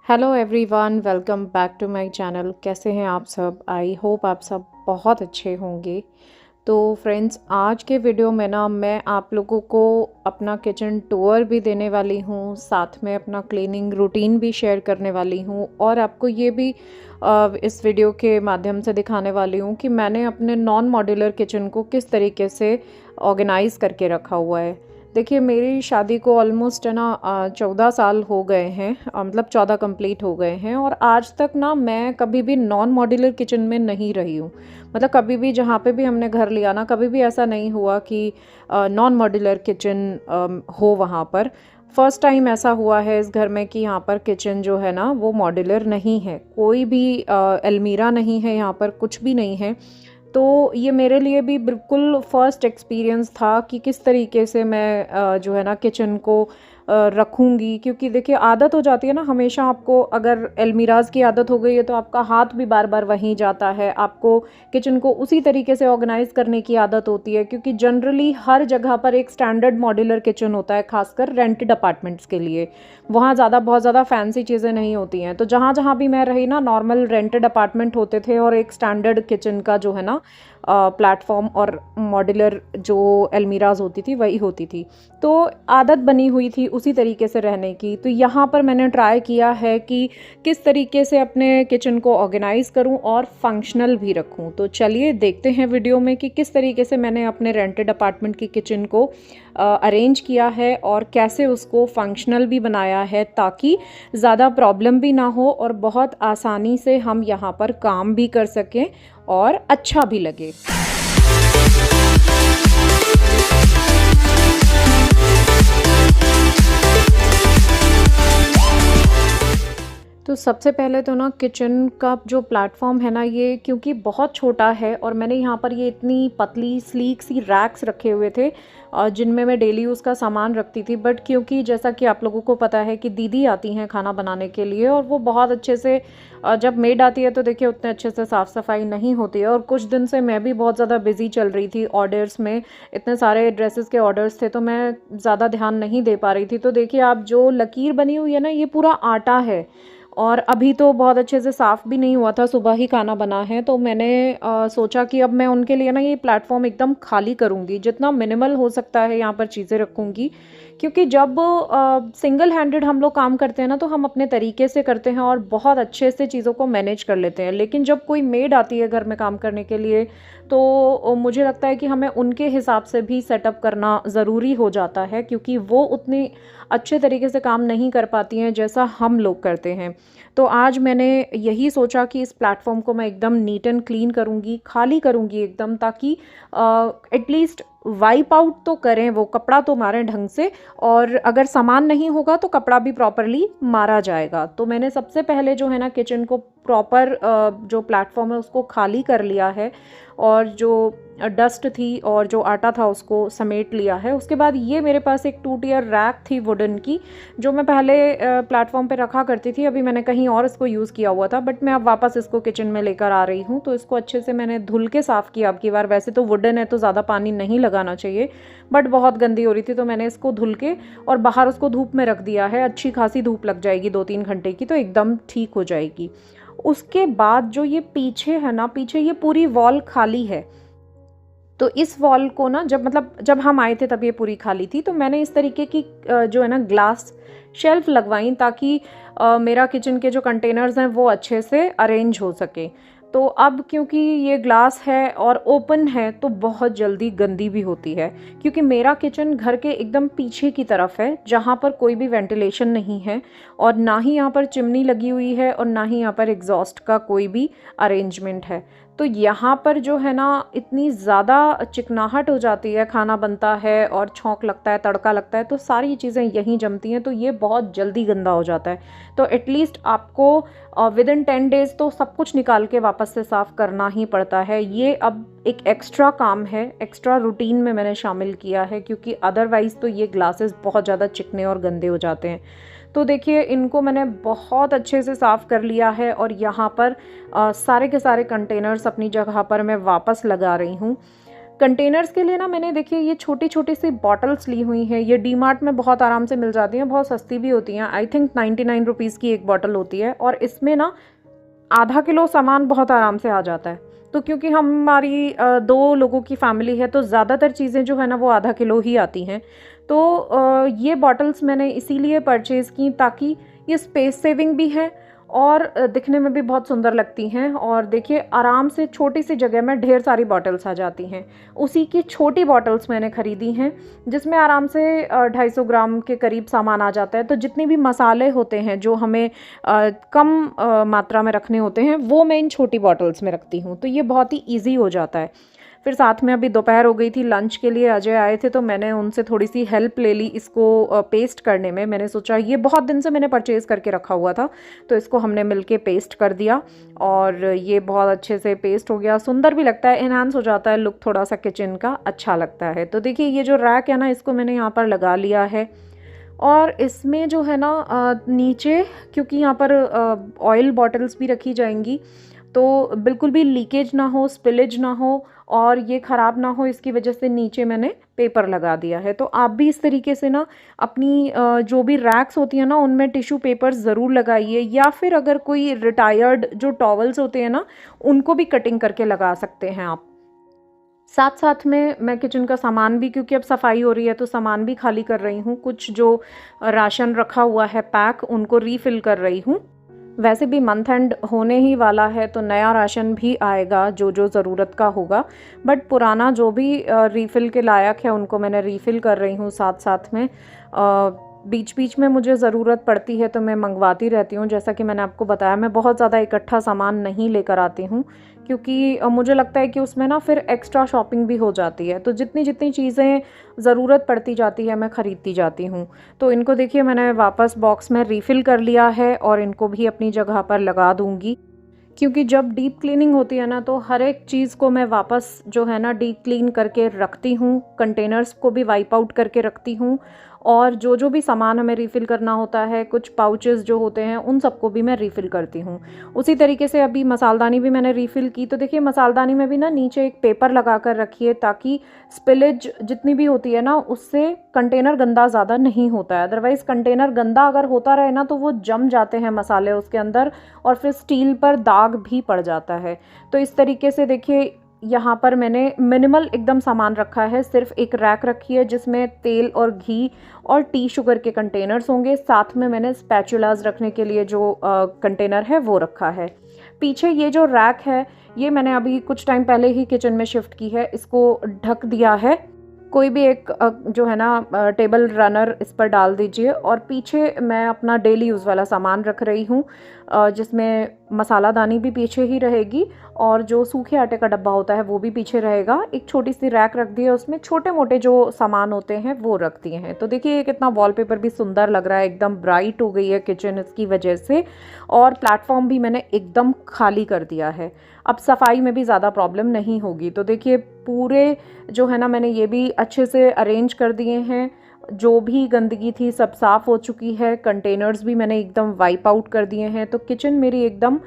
Hello everyone, welcome back to my channel. कैसे हैं आप सब? आई होप आप सब बहुत अच्छे होंगे। तो फ्रेंड्स, आज के वीडियो में ना मैं आप लोगों को अपना किचन टूर भी देने वाली हूँ, साथ में अपना क्लीनिंग रूटीन भी शेयर करने वाली हूँ और आपको ये भी इस वीडियो के माध्यम से दिखाने वाली हूँ कि मैंने अपने नॉन मॉड्यूलर किचन को किस तरीके से ऑर्गेनाइज़ करके रखा हुआ है। देखिए, मेरी शादी को ऑलमोस्ट है ना 14 साल हो गए हैं, मतलब 14 कंप्लीट हो गए हैं और आज तक ना मैं कभी भी नॉन मॉड्यूलर किचन में नहीं रही हूँ। मतलब कभी भी जहाँ पे भी हमने घर लिया ना, कभी भी ऐसा नहीं हुआ कि नॉन मॉड्यूलर किचन हो वहाँ पर। फर्स्ट टाइम ऐसा हुआ है इस घर में कि यहाँ पर किचन जो है ना वो मॉड्यूलर नहीं है। कोई भी अलमीरा नहीं है, यहाँ पर कुछ भी नहीं है। तो ये मेरे लिए भी बिल्कुल फ़र्स्ट एक्सपीरियंस था कि किस तरीके से मैं जो है ना किचन को रखूँगी, क्योंकि देखिए आदत हो जाती है ना। हमेशा आपको अगर अलमीराज़ की आदत हो गई है तो आपका हाथ भी बार बार वहीं जाता है। आपको किचन को उसी तरीके से ऑर्गेनाइज़ करने की आदत होती है, क्योंकि जनरली हर जगह पर एक स्टैंडर्ड मॉड्यूलर किचन होता है, खासकर रेंटेड अपार्टमेंट्स के लिए। वहाँ बहुत ज़्यादा फैंसी चीज़ें नहीं होती हैं। तो जहाँ जहाँ भी मैं रही ना, नॉर्मल रेंटेड अपार्टमेंट होते थे और एक स्टैंडर्ड किचन का जो है ना प्लेटफॉर्म और मॉड्यूलर जो अलमीराज होती थी वही होती थी। तो आदत बनी हुई थी उसी तरीके से रहने की। तो यहाँ पर मैंने ट्राई किया है कि किस तरीके से अपने किचन को ऑर्गेनाइज़ करूँ और फंक्शनल भी रखूँ। तो चलिए देखते हैं वीडियो में कि किस तरीके से मैंने अपने रेंटेड अपार्टमेंट की किचन को अरेंज किया है और कैसे उसको फंक्शनल भी बनाया है, ताकि ज़्यादा प्रॉब्लम भी ना हो और बहुत आसानी से हम यहाँ पर काम भी कर सकें और अच्छा भी लगे। तो सबसे पहले तो ना किचन का जो प्लेटफॉर्म है ना, ये क्योंकि बहुत छोटा है और मैंने यहाँ पर ये इतनी पतली स्लीक सी रैक्स रखे हुए थे जिनमें मैं डेली यूज़ का सामान रखती थी। बट क्योंकि जैसा कि आप लोगों को पता है कि दीदी आती हैं खाना बनाने के लिए और वो बहुत अच्छे से जब मेड आती है तो देखिए उतने अच्छे से साफ़ सफाई नहीं होती है। और कुछ दिन से मैं भी बहुत ज़्यादा बिजी चल रही थी ऑर्डर्स में, इतने सारे ड्रेसेस के ऑर्डर्स थे तो मैं ज़्यादा ध्यान नहीं दे पा रही थी। तो देखिए, आप जो लकीर बनी हुई है ना, ये पूरा आटा है और अभी तो बहुत अच्छे से साफ़ भी नहीं हुआ था, सुबह ही खाना बना है। तो मैंने सोचा कि अब मैं उनके लिए ना ये प्लेटफॉर्म एकदम खाली करूँगी, जितना मिनिमल हो सकता है यहाँ पर चीज़ें रखूँगी। क्योंकि जब सिंगल हैंडेड हम लोग काम करते हैं ना, तो हम अपने तरीके से करते हैं और बहुत अच्छे से चीज़ों को मैनेज कर लेते हैं। लेकिन जब कोई मेड आती है घर में काम करने के लिए, तो मुझे लगता है कि हमें उनके हिसाब से भी सेटअप करना ज़रूरी हो जाता है, क्योंकि वो उतनी अच्छे तरीके से काम नहीं कर पाती हैं जैसा हम लोग करते हैं। तो आज मैंने यही सोचा कि इस प्लेटफॉर्म को मैं एकदम नीट एंड क्लीन करूँगी, खाली करूँगी एकदम, ताकि एटलीस्ट वाइप आउट तो करें, वो कपड़ा तो मारें ढंग से, और अगर सामान नहीं होगा तो कपड़ा भी प्रॉपरली मारा जाएगा। तो मैंने सबसे पहले जो है ना किचन को प्रॉपर जो प्लेटफॉर्म है उसको खाली कर लिया है और जो डस्ट थी और जो आटा था उसको समेट लिया है। उसके बाद ये मेरे पास एक 2 टियर रैक थी वुडन की, जो मैं पहले प्लेटफॉर्म पे रखा करती थी। अभी मैंने कहीं और इसको यूज़ किया हुआ था, बट मैं अब वापस इसको किचन में लेकर आ रही हूँ। तो इसको अच्छे से मैंने धुल के साफ़ किया अब की बार। वैसे तो वुडन है तो ज़्यादा पानी नहीं लगाना चाहिए, बट बहुत गंदी हो रही थी तो मैंने इसको धुल के और बाहर उसको धूप में रख दिया है। अच्छी खासी धूप लग जाएगी 2-3 घंटे की, तो एकदम ठीक हो जाएगी। उसके बाद जो ये पीछे है ना, पीछे ये पूरी वॉल खाली है। तो इस वॉल को ना, जब हम आए थे तब ये पूरी खाली थी। तो मैंने इस तरीके की जो है ना ग्लास शेल्फ लगवाई, ताकि मेरा किचन के जो कंटेनर्स हैं वो अच्छे से अरेंज हो सके। तो अब क्योंकि ये ग्लास है और ओपन है तो बहुत जल्दी गंदी भी होती है, क्योंकि मेरा किचन घर के एकदम पीछे की तरफ है, जहाँ पर कोई भी वेंटिलेशन नहीं है और ना ही यहाँ पर चिमनी लगी हुई है और ना ही यहाँ पर एग्जॉस्ट का कोई भी अरेंजमेंट है। तो यहाँ पर जो है ना इतनी ज़्यादा चिकनाहट हो जाती है, खाना बनता है और छौंक लगता है, तड़का लगता है, तो सारी चीज़ें यहीं जमती हैं, तो ये बहुत जल्दी गंदा हो जाता है। तो एटलीस्ट आपको विद इन 10 डेज़ तो सब कुछ निकाल के वापस से साफ़ करना ही पड़ता है। ये अब एक एक्स्ट्रा काम है, एक्स्ट्रा रूटीन में मैंने शामिल किया है, क्योंकि अदरवाइज़ तो ये ग्लासेस बहुत ज़्यादा चिकने और गंदे हो जाते हैं। तो देखिए, इनको मैंने बहुत अच्छे से साफ़ कर लिया है और यहाँ पर सारे के सारे कंटेनर्स अपनी जगह पर मैं वापस लगा रही हूँ। कंटेनर्स के लिए ना मैंने देखिए ये छोटी छोटी सी बॉटल्स ली हुई हैं। ये डी मार्ट में बहुत आराम से मिल जाती हैं, बहुत सस्ती भी होती हैं। आई थिंक 99 रुपीज़ की एक बॉटल होती है और इसमें ना आधा किलो सामान बहुत आराम से आ जाता है। तो क्योंकि हमारी 2 लोगों की फैमिली है तो ज़्यादातर चीज़ें जो है ना वो आधा किलो ही आती हैं। तो ये बॉटल्स मैंने इसीलिए परचेज़ की ताकि ये स्पेस सेविंग भी है और दिखने में भी बहुत सुंदर लगती हैं। और देखिए आराम से छोटी सी जगह में ढेर सारी बॉटल्स आ जाती हैं। उसी की छोटी बॉटल्स मैंने ख़रीदी हैं जिसमें आराम से 250 ग्राम के करीब सामान आ जाता है। तो जितने भी मसाले होते हैं जो हमें कम मात्रा में रखने होते हैं वो मैं इन छोटी बॉटल्स में रखती हूँ, तो ये बहुत ही ईजी हो जाता है। फिर साथ में अभी दोपहर हो गई थी, लंच के लिए अजय आए थे तो मैंने उनसे थोड़ी सी हेल्प ले ली इसको पेस्ट करने में। मैंने सोचा ये बहुत दिन से मैंने परचेज़ करके रखा हुआ था तो इसको हमने मिलके पेस्ट कर दिया और ये बहुत अच्छे से पेस्ट हो गया। सुंदर भी लगता है, इन्हांस हो जाता है लुक थोड़ा सा किचन का, अच्छा लगता है। तो देखिए ये जो रैक है ना इसको मैंने यहाँ पर लगा लिया है और इसमें जो है ना नीचे क्योंकि यहाँ पर ऑयल बॉटल्स भी रखी जाएंगी तो बिल्कुल भी लीकेज ना हो, स्पिलेज ना हो और ये ख़राब ना हो, इसकी वजह से नीचे मैंने पेपर लगा दिया है। तो आप भी इस तरीके से ना अपनी जो भी रैक्स होती हैं ना उनमें टिश्यू पेपर्स ज़रूर लगाइए, या फिर अगर कोई रिटायर्ड जो टॉवल्स होते हैं ना उनको भी कटिंग करके लगा सकते हैं आप। साथ साथ में मैं किचन का सामान भी, क्योंकि अब सफाई हो रही है तो सामान भी खाली कर रही हूँ। कुछ जो राशन रखा हुआ है पैक उनको रीफ़िल कर रही हूँ। वैसे भी मंथ एंड होने ही वाला है तो नया राशन भी आएगा जो जो ज़रूरत का होगा, बट पुराना जो भी रीफ़िल के लायक है उनको मैंने रीफ़िल कर रही हूँ साथ साथ में। बीच बीच में मुझे ज़रूरत पड़ती है तो मैं मंगवाती रहती हूँ। जैसा कि मैंने आपको बताया मैं बहुत ज़्यादा इकट्ठा सामान नहीं लेकर आती हूँ क्योंकि मुझे लगता है कि उसमें ना फिर एक्स्ट्रा शॉपिंग भी हो जाती है। तो जितनी जितनी चीज़ें ज़रूरत पड़ती जाती है मैं ख़रीदती जाती हूँ। तो इनको देखिए मैंने वापस बॉक्स में रीफ़िल कर लिया है और इनको भी अपनी जगह पर लगा दूँगी, क्योंकि जब डीप क्लीनिंग होती है ना तो हर एक चीज़ को मैं वापस जो है ना डीप क्लीन करके रखती हूँ। कंटेनर्स को भी वाइप आउट करके रखती हूँ और जो जो भी सामान हमें रीफ़िल करना होता है, कुछ पाउचेस जो होते हैं उन सबको भी मैं रीफ़िल करती हूँ। उसी तरीके से अभी मसालदानी भी मैंने रीफ़िल की। तो देखिए मसालदानी में भी ना नीचे एक पेपर लगा कर रखिए ताकि स्पिलेज जितनी भी होती है ना उससे कंटेनर गंदा ज़्यादा नहीं होता है। अदरवाइज़ कंटेनर गंदा अगर होता रहे ना तो वो जम जाते हैं मसाले उसके अंदर और फिर स्टील पर दाग भी पड़ जाता है। तो इस तरीके से देखिए यहाँ पर मैंने मिनिमल एकदम सामान रखा है। सिर्फ एक रैक रखी है जिसमें तेल और घी और टी शुगर के कंटेनर्स होंगे। साथ में मैंने स्पैचुलास रखने के लिए जो कंटेनर है वो रखा है। पीछे ये जो रैक है ये मैंने अभी कुछ टाइम पहले ही किचन में शिफ्ट की है, इसको ढक दिया है। कोई भी एक जो है ना टेबल रनर इस पर डाल दीजिए और पीछे मैं अपना डेली यूज़ वाला सामान रख रही हूँ जिसमें मसालादानी भी पीछे ही रहेगी और जो सूखे आटे का डब्बा होता है वो भी पीछे रहेगा। एक छोटी सी रैक रख दी है, उसमें छोटे मोटे जो सामान होते हैं वो रख दिए हैं। तो देखिए कितना वॉलपेपर भी सुंदर लग रहा है, एकदम ब्राइट हो गई है किचन इसकी वजह से। और प्लेटफॉर्म भी मैंने एकदम खाली कर दिया है, अब सफाई में भी ज़्यादा प्रॉब्लम नहीं होगी। तो देखिए पूरे जो है ना मैंने ये भी अच्छे से अरेंज कर दिए हैं। जो भी गंदगी थी सब साफ़ हो चुकी है। कंटेनर्स भी मैंने एकदम वाइप आउट कर दिए हैं। तो किचन मेरी एकदम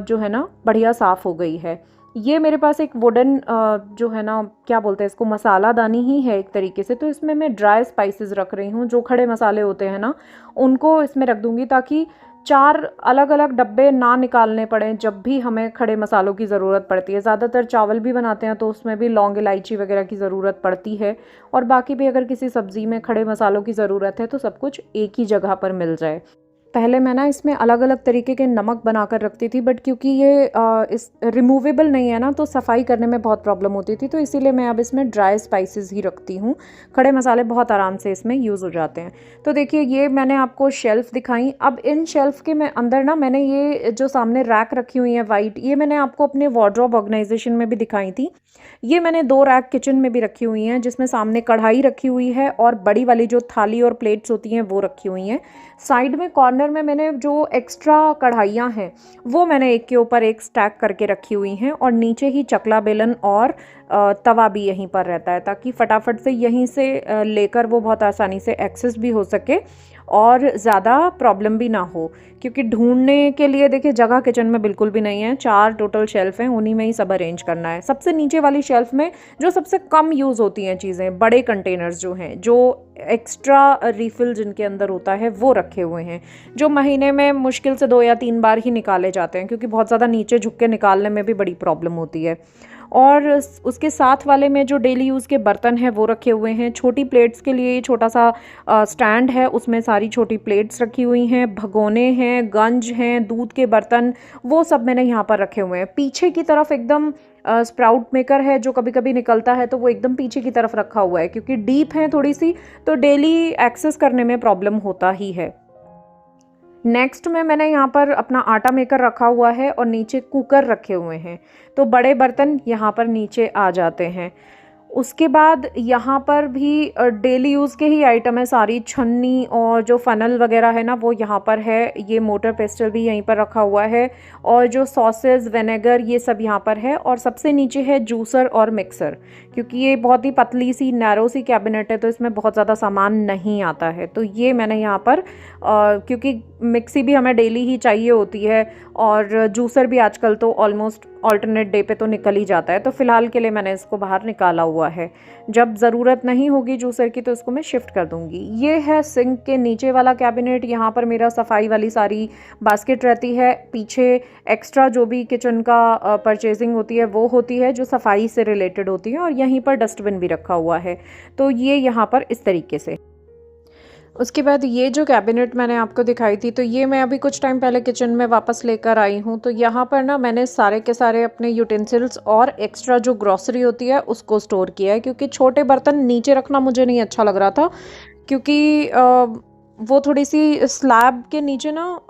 जो है ना बढ़िया साफ़ हो गई है। ये मेरे पास एक वुडन जो है ना क्या बोलते हैं इसको, मसालादानी ही है एक तरीके से। तो इसमें मैं ड्राई स्पाइसेस रख रही हूँ, जो खड़े मसाले होते हैं ना उनको इसमें रख दूँगी ताकि 4 अलग अलग डब्बे ना निकालने पड़ें जब भी हमें खड़े मसालों की ज़रूरत पड़ती है। ज़्यादातर चावल भी बनाते हैं तो उसमें भी लौंग इलायची वगैरह की ज़रूरत पड़ती है और बाकी भी अगर किसी सब्ज़ी में खड़े मसालों की ज़रूरत है तो सब कुछ एक ही जगह पर मिल जाए। पहले मैं ना इसमें अलग अलग तरीके के नमक बना कर रखती थी, बट क्योंकि ये इस रिमूवेबल नहीं है ना तो सफाई करने में बहुत प्रॉब्लम होती थी, तो इसीलिए मैं अब इसमें ड्राई स्पाइसेस ही रखती हूँ। खड़े मसाले बहुत आराम से इसमें यूज़ हो जाते हैं। तो देखिए ये मैंने आपको शेल्फ़ दिखाई। अब इन शेल्फ़ के मैं अंदर ना मैंने ये जो सामने रैक रखी हुई है वाइट, ये मैंने आपको अपने वार्डरोब ऑर्गेनाइजेशन में भी दिखाई थी। ये मैंने 2 रैक किचन में भी रखी हुई हैं जिसमें सामने कढ़ाई रखी हुई है और बड़ी वाली जो थाली और प्लेट्स होती हैं वो रखी हुई हैं। साइड में कॉर्नर में मैंने जो एक्स्ट्रा कढ़ाइयाँ हैं वो मैंने एक के ऊपर एक स्टैक करके रखी हुई हैं और नीचे ही चकला बेलन और तवा भी यहीं पर रहता है ताकि फटाफट से यहीं से लेकर वो बहुत आसानी से एक्सेस भी हो सके और ज़्यादा प्रॉब्लम भी ना हो, क्योंकि ढूंढने के लिए देखिए जगह किचन में बिल्कुल भी नहीं है। 4 टोटल शेल्फ हैं, उन्हीं में ही सब अरेंज करना है। सबसे नीचे वाली शेल्फ में जो सबसे कम यूज़ होती हैं चीज़ें, बड़े कंटेनर्स जो हैं, जो एक्स्ट्रा रिफ़िल जिनके अंदर होता है वो रखे हुए हैं, जो महीने में मुश्किल से 2 या 3 बार ही निकाले जाते हैं, क्योंकि बहुत ज़्यादा नीचे झुक के निकालने में भी बड़ी प्रॉब्लम होती है। और उसके साथ वाले में जो डेली यूज़ के बर्तन हैं वो रखे हुए हैं। छोटी प्लेट्स के लिए छोटा सा स्टैंड है, उसमें सारी छोटी प्लेट्स रखी हुई हैं। भगोने हैं, गंज हैं, दूध के बर्तन, वो सब मैंने यहाँ पर रखे हुए हैं। पीछे की तरफ एकदम स्प्राउट मेकर है जो कभी कभी निकलता है, तो वो एकदम पीछे की तरफ रखा हुआ है, क्योंकि डीप है थोड़ी सी, तो डेली एक्सेस करने में प्रॉब्लम होता ही है। नेक्स्ट में मैंने यहाँ पर अपना आटा मेकर रखा हुआ है और नीचे कुकर रखे हुए हैं, तो बड़े बर्तन यहाँ पर नीचे आ जाते हैं। उसके बाद यहाँ पर भी डेली यूज़ के ही आइटम है सारी। छन्नी और जो फ़नल वगैरह है ना वो यहाँ पर है। ये मोटर पेस्टल भी यहीं पर रखा हुआ है, और जो सॉसेस, विनेगर, ये सब यहाँ पर है। और सबसे नीचे है जूसर और मिक्सर, क्योंकि ये बहुत ही पतली सी नैरो सी कैबिनेट है, तो इसमें बहुत ज़्यादा सामान नहीं आता है। तो ये मैंने यहाँ पर क्योंकि मिक्सी भी हमें डेली ही चाहिए होती है, और जूसर भी आजकल तो ऑलमोस्ट ऑल्टरनेट डे पे तो निकल ही जाता है, तो फ़िलहाल के लिए मैंने इसको बाहर निकाला हुआ है। जब ज़रूरत नहीं होगी जूसर की तो इसको मैं शिफ्ट कर दूँगी। ये है सिंक के नीचे वाला कैबिनेट। यहाँ पर मेरा सफाई वाली सारी बास्केट रहती है। पीछे एक्स्ट्रा जो भी किचन का परचेजिंग होती है वो होती है, जो सफाई से रिलेटेड होती है, और यहीं पर डस्टबिन भी रखा हुआ है। तो ये यहाँ पर इस तरीके से। उसके बाद ये जो कैबिनेट मैंने आपको दिखाई थी, तो ये मैं अभी कुछ टाइम पहले किचन में वापस लेकर आई हूँ। तो यहाँ पर ना मैंने सारे के सारे अपने यूटेंसिल्स और एक्स्ट्रा जो ग्रॉसरी होती है उसको स्टोर किया है, क्योंकि छोटे बर्तन नीचे रखना मुझे नहीं अच्छा लग रहा था, क्योंकि वो थोड़ी सी स्लैब के नीचे ना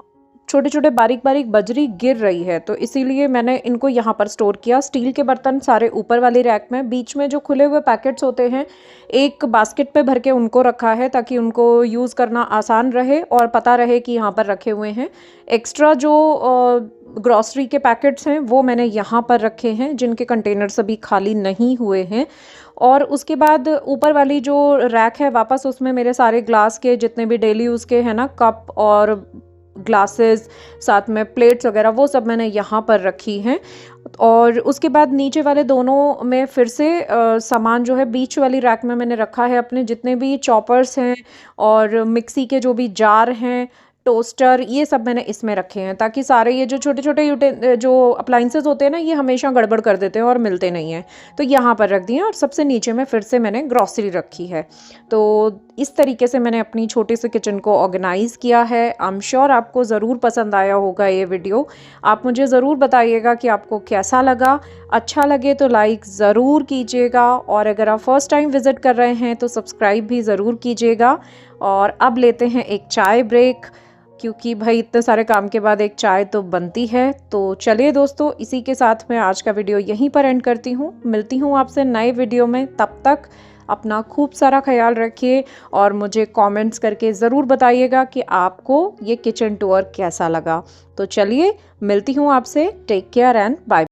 छोटे छोटे बारीक बारीक बजरी गिर रही है, तो इसीलिए मैंने इनको यहाँ पर स्टोर किया। स्टील के बर्तन सारे ऊपर वाली रैक में, बीच में जो खुले हुए पैकेट्स होते हैं एक बास्केट पे भर के उनको रखा है, ताकि उनको यूज़ करना आसान रहे और पता रहे कि यहाँ पर रखे हुए हैं। एक्स्ट्रा जो ग्रॉसरी के पैकेट्स हैं वो मैंने यहाँ पर रखे हैं, जिनके कंटेनर्स अभी खाली नहीं हुए हैं। और उसके बाद ऊपर वाली जो रैक है वापस, उसमें मेरे सारे ग्लास के जितने भी डेली यूज़ के हैं ना, कप और ग्लासेस, साथ में प्लेट्स वगैरह, वो सब मैंने यहाँ पर रखी हैं। और उसके बाद नीचे वाले दोनों में फिर से सामान जो है बीच वाली रैक में मैंने रखा है। अपने जितने भी चॉपर्स हैं और मिक्सी के जो भी जार हैं, टोस्टर, ये सब मैंने इसमें रखे हैं, ताकि सारे ये जो छोटे छोटे जो अप्लाइंसेस होते हैं ना, ये हमेशा गड़बड़ कर देते हैं और मिलते नहीं हैं, तो यहाँ पर रख दिए। और सबसे नीचे में फिर से मैंने ग्रॉसरी रखी है। तो इस तरीके से मैंने अपनी छोटी सी किचन को ऑर्गेनाइज़ किया है। आई एम श्योर आपको ज़रूर पसंद आया होगा ये वीडियो। आप मुझे ज़रूर बताइएगा कि आपको कैसा लगा। अच्छा लगे तो लाइक ज़रूर कीजिएगा, और अगर आप फर्स्ट टाइम विज़िट कर रहे हैं तो सब्सक्राइब भी ज़रूर कीजिएगा। और अब लेते हैं एक चाय ब्रेक, क्योंकि भाई इतने सारे काम के बाद एक चाय तो बनती है। तो चलिए दोस्तों, इसी के साथ मैं आज का वीडियो यहीं पर एंड करती हूँ। मिलती हूँ आपसे नए वीडियो में। तब तक अपना खूब सारा ख्याल रखिए, और मुझे कमेंट्स करके ज़रूर बताइएगा कि आपको ये किचन टूर कैसा लगा। तो चलिए मिलती हूँ आपसे। Take care and bye.